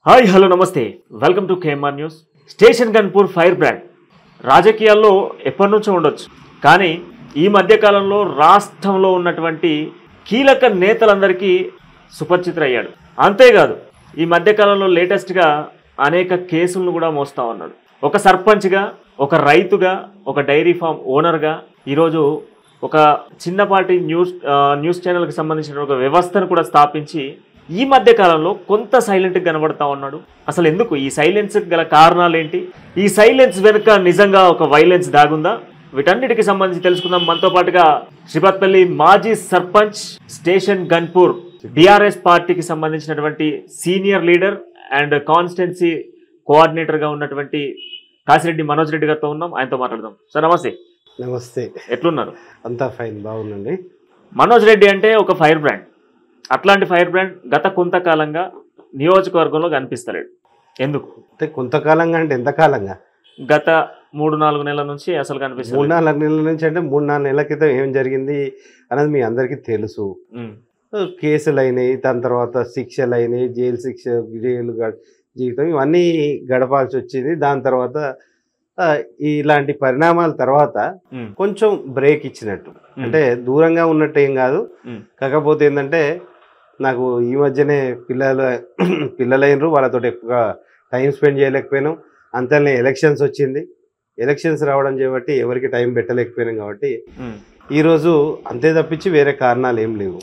Hi hello నమస్తే welcome to KMR news. Station Ghanpur fire brand రాజకీయాల్లో ఎప్పటి నుంచో ఉండొచ్చు, కానీ ఈ మధ్యకాలంలో రాష్ట్రంలో ఉన్నటువంటి కీలక నేతలందరికీ సుపరిచితుడయ్యాడు. అంతేకాదు ఈ మధ్యకాలంలో లేటెస్ట్గా అనేక కేసులను కూడా మోస్తా ఉన్నాడు. ఒక సర్పంచ్గా, ఒక రైతుగా, ఒక డైరీ ఫామ్ ఓనర్గా, ఈరోజు ఒక చిన్నపాటి న్యూస్ ఛానల్కి సంబంధించిన ఒక వ్యవస్థను కూడా స్థాపించి ఈ మధ్య కాలంలో కొంత సైలెంట్గా కనబడతా ఉన్నాడు. అసలు ఎందుకు ఈ సైలెన్స్ గల కారణాలు ఏంటి? ఈ సైలెన్స్ వెనుక నిజంగా ఒక వైలెన్స్ దాగుందా? వీటన్నిటికి సంబంధించి తెలుసుకుందాం. మనతో పాటుగా శ్రీపత్పల్లి మాజీ సర్పంచ్, స్టేషన్ గన్పూర్ బీఆర్ఎస్ పార్టీకి సంబంధించినటువంటి సీనియర్ లీడర్ అండ్ కాన్స్టిట్యున్సీ కోఆర్డినేటర్గా ఉన్నటువంటి కాసిరెడ్డి మనోజ్ రెడ్డి గారితో ఉన్నాం. ఆయనతో మాట్లాడదాం. సార్ నమస్తే. నమస్తే. ఎట్లున్నారు? అంతా ఫైన్, బాగుందండి. మనోజ్ రెడ్డి అంటే ఒక ఫైర్ బ్రాండ్. అట్లాంటి ఫైర్ బ్రాండ్ గత కొంతకాలంగా నియోజకవర్గంలో కనిపిస్తలేడు. ఎందుకు? అంటే కొంతకాలంగా అంటే ఎంతకాలంగా? గత 3-4 నెలల నుంచి అసలు కనిపిస్తుంది. 3-4 నెలల నుంచి అంటే 3-4 నెలల క్రితం ఏం జరిగింది అనేది మీ అందరికీ తెలుసు. కేసులు అయినాయి, దాని తర్వాత శిక్షలు అయినాయి, జైలు జీవితం ఇవన్నీ గడపాల్సి వచ్చింది. దాని తర్వాత ఇలాంటి పరిణామాల తర్వాత కొంచెం బ్రేక్ ఇచ్చినట్టు, అంటే దూరంగా ఉన్నట్టు ఏం కాదు. కాకపోతే ఏంటంటే నాకు ఈ మధ్యనే పిల్లలైనరు, వాళ్ళతో ఎక్కువగా టైం స్పెండ్ చేయలేకపోయినాం. అంతనే ఎలక్షన్స్ వచ్చింది. ఎలక్షన్స్ రావడం చేయబట్టి ఎవరికి టైం పెట్టలేకపోయినాం. కాబట్టి ఈరోజు అంతే తప్పించి వేరే కారణాలు ఏం లేవు.